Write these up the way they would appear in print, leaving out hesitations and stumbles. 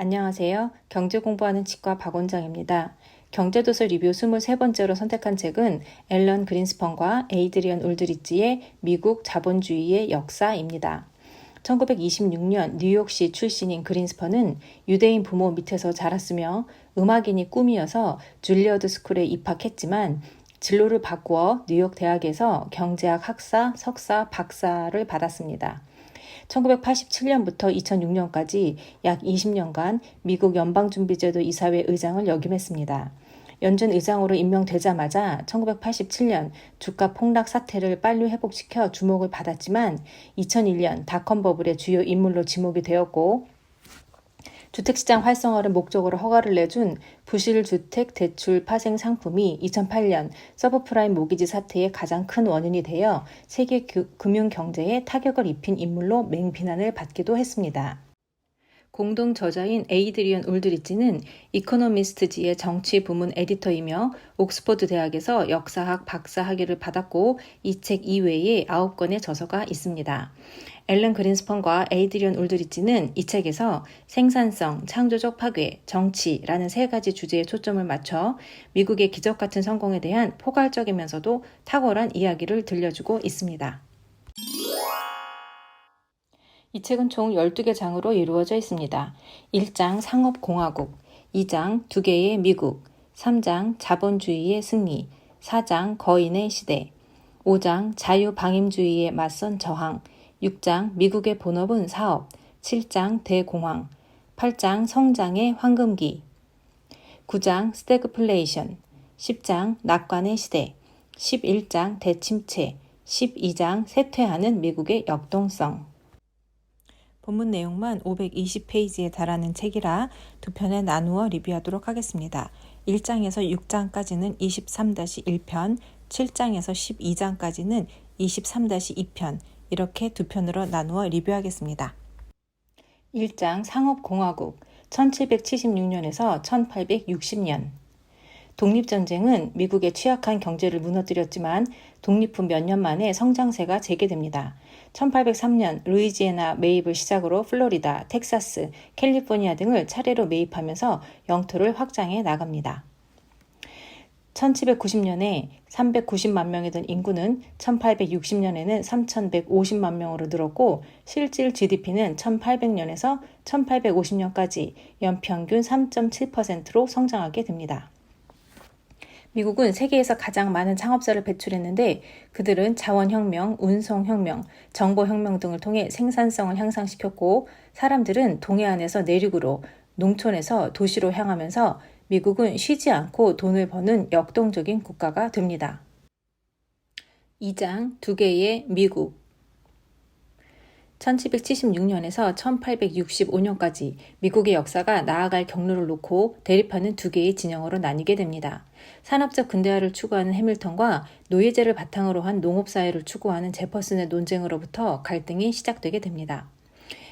안녕하세요. 경제 공부하는 치과 박 원장입니다. 경제도서 리뷰 23번째로 선택한 책은 앨런 그린스펀과 에이드리언 올드리지의 미국 자본주의의 역사입니다. 1926년 뉴욕시 출신인 그린스펀은 유대인 부모 밑에서 자랐으며 음악인이 꿈이어서 줄리어드 스쿨에 입학했지만 진로를 바꾸어 뉴욕 대학에서 경제학 학사, 석사, 박사를 받았습니다. 1987년부터 2006년까지 약 20년간 미국 연방준비제도 이사회 의장을 역임했습니다. 연준 의장으로 임명되자마자 1987년 주가 폭락 사태를 빨리 회복시켜 주목을 받았지만 2001년 닷컴 버블의 주요 인물로 지목이 되었고 주택시장 활성화를 목적으로 허가를 내준 부실주택 대출 파생 상품이 2008년 서브프라임 모기지 사태의 가장 큰 원인이 되어 세계 금융경제에 타격을 입힌 인물로 맹비난을 받기도 했습니다. 공동 저자인 에이드리언 올드리지는 이코노미스트지의 정치 부문 에디터이며 옥스퍼드 대학에서 역사학 박사 학위를 받았고 이 책 이외에 9권의 저서가 있습니다. 앨런 그린스펀과 에이드리언 올드리지는 이 책에서 생산성, 창조적 파괴, 정치라는 세 가지 주제에 초점을 맞춰 미국의 기적 같은 성공에 대한 포괄적이면서도 탁월한 이야기를 들려주고 있습니다. 이 책은 총 12개 장으로 이루어져 있습니다. 1장 상업공화국, 2장 두 개의 미국, 3장 자본주의의 승리, 4장 거인의 시대, 5장 자유방임주의에 맞선 저항, 6장 미국의 본업은 사업, 7장 대공황, 8장 성장의 황금기, 9장 스태그플레이션, 10장 낙관의 시대, 11장 대침체, 12장 쇠퇴하는 미국의 역동성. 본문 내용만 520페이지에 달하는 책이라 두 편에 나누어 리뷰하도록 하겠습니다. 1장에서 6장까지는 23-1편, 7장에서 12장까지는 23-2편, 이렇게 두 편으로 나누어 리뷰하겠습니다. 1장 상업공화국 1776년에서 1860년 독립전쟁은 미국의 취약한 경제를 무너뜨렸지만 독립 후 몇 년 만에 성장세가 재개됩니다. 1803년 루이지애나 매입을 시작으로 플로리다, 텍사스, 캘리포니아 등을 차례로 매입하면서 영토를 확장해 나갑니다. 1790년에 390만 명이 된 인구는 1860년에는 3150만 명으로 늘었고 실질 GDP는 1800년에서 1850년까지 연평균 3.7%로 성장하게 됩니다. 미국은 세계에서 가장 많은 창업자를 배출했는데 그들은 자원혁명, 운송혁명, 정보혁명 등을 통해 생산성을 향상시켰고 사람들은 동해안에서 내륙으로, 농촌에서 도시로 향하면서 미국은 쉬지 않고 돈을 버는 역동적인 국가가 됩니다. 2장 두 개의 미국 1776년에서 1865년까지 미국의 역사가 나아갈 경로를 놓고 대립하는 두 개의 진영으로 나뉘게 됩니다. 산업적 근대화를 추구하는 해밀턴과 노예제를 바탕으로 한 농업사회를 추구하는 제퍼슨의 논쟁으로부터 갈등이 시작되게 됩니다.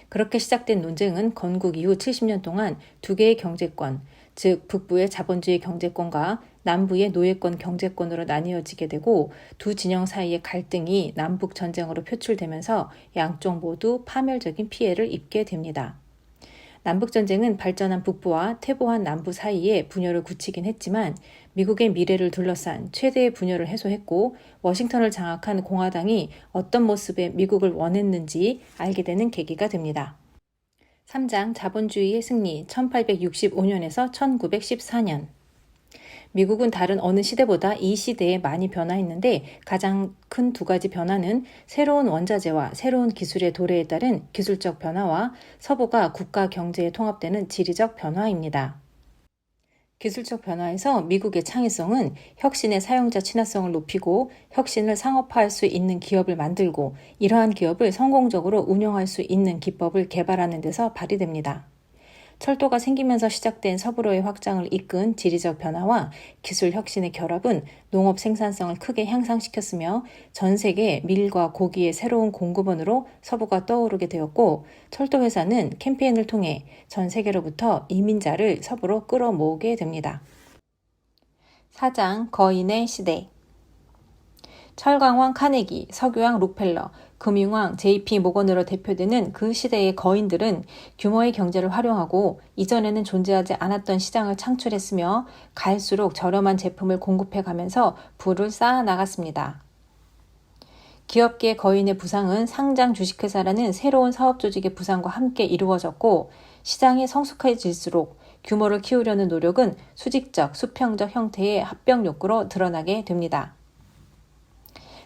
그렇게 시작된 논쟁은 건국 이후 70년 동안 두 개의 경제권, 즉 북부의 자본주의 경제권과 남부의 노예권 경제권으로 나뉘어지게 되고 두 진영 사이의 갈등이 남북 전쟁으로 표출되면서 양쪽 모두 파멸적인 피해를 입게 됩니다. 남북전쟁은 발전한 북부와 퇴보한 남부 사이에 분열을 굳히긴 했지만 미국의 미래를 둘러싼 최대의 분열을 해소했고 워싱턴을 장악한 공화당이 어떤 모습의 미국을 원했는지 알게 되는 계기가 됩니다. 3장 자본주의의 승리 1865년에서 1914년 미국은 다른 어느 시대보다 이 시대에 많이 변화했는데 가장 큰 두 가지 변화는 새로운 원자재와 새로운 기술의 도래에 따른 기술적 변화와 서부가 국가 경제에 통합되는 지리적 변화입니다. 기술적 변화에서 미국의 창의성은 혁신의 사용자 친화성을 높이고 혁신을 상업화할 수 있는 기업을 만들고 이러한 기업을 성공적으로 운영할 수 있는 기법을 개발하는 데서 발휘됩니다. 철도가 생기면서 시작된 서부로의 확장을 이끈 지리적 변화와 기술 혁신의 결합은 농업 생산성을 크게 향상시켰으며 전 세계 밀과 고기의 새로운 공급원으로 서부가 떠오르게 되었고 철도 회사는 캠페인을 통해 전 세계로부터 이민자를 서부로 끌어모으게 됩니다. 4장 거인의 시대 철강왕 카네기, 석유왕 록펠러, 금융왕 JP 모건으로 대표되는 그 시대의 거인들은 규모의 경제를 활용하고 이전에는 존재하지 않았던 시장을 창출했으며 갈수록 저렴한 제품을 공급해 가면서 부를 쌓아 나갔습니다. 기업계 거인의 부상은 상장 주식회사라는 새로운 사업 조직의 부상과 함께 이루어졌고 시장이 성숙해질수록 규모를 키우려는 노력은 수직적, 수평적 형태의 합병 욕구로 드러나게 됩니다.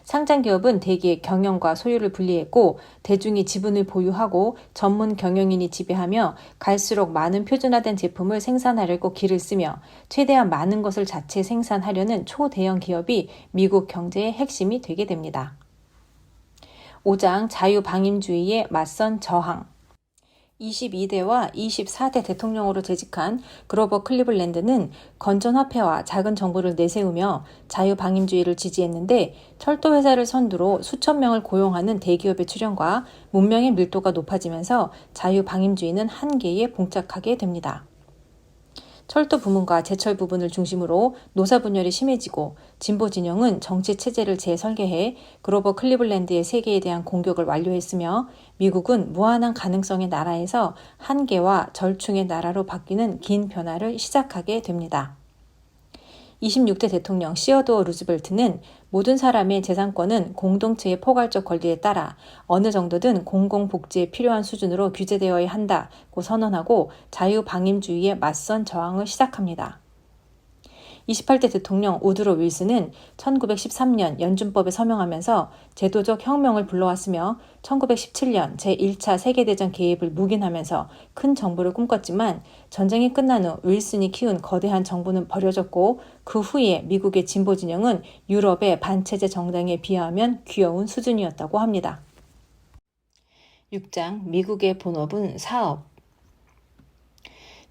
상장 기업은 대개 경영과 소유를 분리했고 대중이 지분을 보유하고 전문 경영인이 지배하며 갈수록 많은 표준화된 제품을 생산하려고 기를 쓰며 최대한 많은 것을 자체 생산하려는 초대형 기업이 미국 경제의 핵심이 되게 됩니다. 5장 자유방임주의에 맞선 저항 22대와 24대 대통령으로 재직한 그로버 클리블랜드는 건전화폐와 작은 정부를 내세우며 자유방임주의를 지지했는데 철도회사를 선두로 수천 명을 고용하는 대기업의 출현과 문명의 밀도가 높아지면서 자유방임주의는 한계에 봉착하게 됩니다. 철도 부문과 제철 부분을 중심으로 노사 분열이 심해지고 진보 진영은 정치 체제를 재설계해 그로버 클리블랜드의 세계에 대한 공격을 완료했으며 미국은 무한한 가능성의 나라에서 한계와 절충의 나라로 바뀌는 긴 변화를 시작하게 됩니다. 26대 대통령 시어도어 루즈벨트는 모든 사람의 재산권은 공동체의 포괄적 권리에 따라 어느 정도든 공공복지에 필요한 수준으로 규제되어야 한다고 선언하고 자유방임주의에 맞선 저항을 시작합니다. 28대 대통령 우드로 윌슨은 1913년 연준법에 서명하면서 제도적 혁명을 불러왔으며 1917년 제1차 세계대전 개입을 묵인하면서 큰 정부를 꿈꿨지만 전쟁이 끝난 후 윌슨이 키운 거대한 정부는 버려졌고 그 후에 미국의 진보 진영은 유럽의 반체제 정당에 비하하면 귀여운 수준이었다고 합니다. 6장 미국의 본업은 사업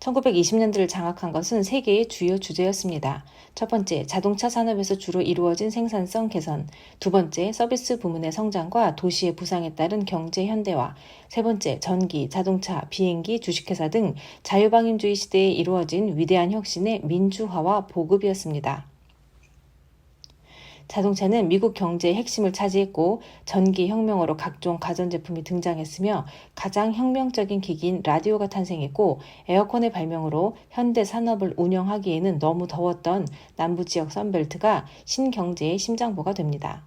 1920년대를 장악한 것은 세 개의 주요 주제였습니다. 첫 번째, 자동차 산업에서 주로 이루어진 생산성 개선. 두 번째, 서비스 부문의 성장과 도시의 부상에 따른 경제 현대화. 세 번째, 전기, 자동차, 비행기, 주식회사 등 자유방임주의 시대에 이루어진 위대한 혁신의 민주화와 보급이었습니다. 자동차는 미국 경제의 핵심을 차지했고 전기혁명으로 각종 가전제품이 등장했으며 가장 혁명적인 기기인 라디오가 탄생했고 에어컨의 발명으로 현대 산업을 운영하기에는 너무 더웠던 남부지역 선벨트가 신경제의 심장부가 됩니다.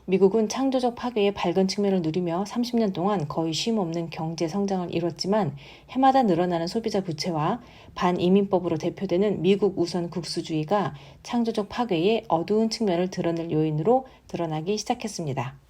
미국은 창조적 파괴의 밝은 측면을 누리며 30년 동안 거의 쉼 없는 경제 성장을 이뤘지만 해마다 늘어나는 소비자 부채와 반이민법으로 대표되는 미국 우선 국수주의가 창조적 파괴의 어두운 측면을 드러낼 요인으로 드러나기 시작했습니다.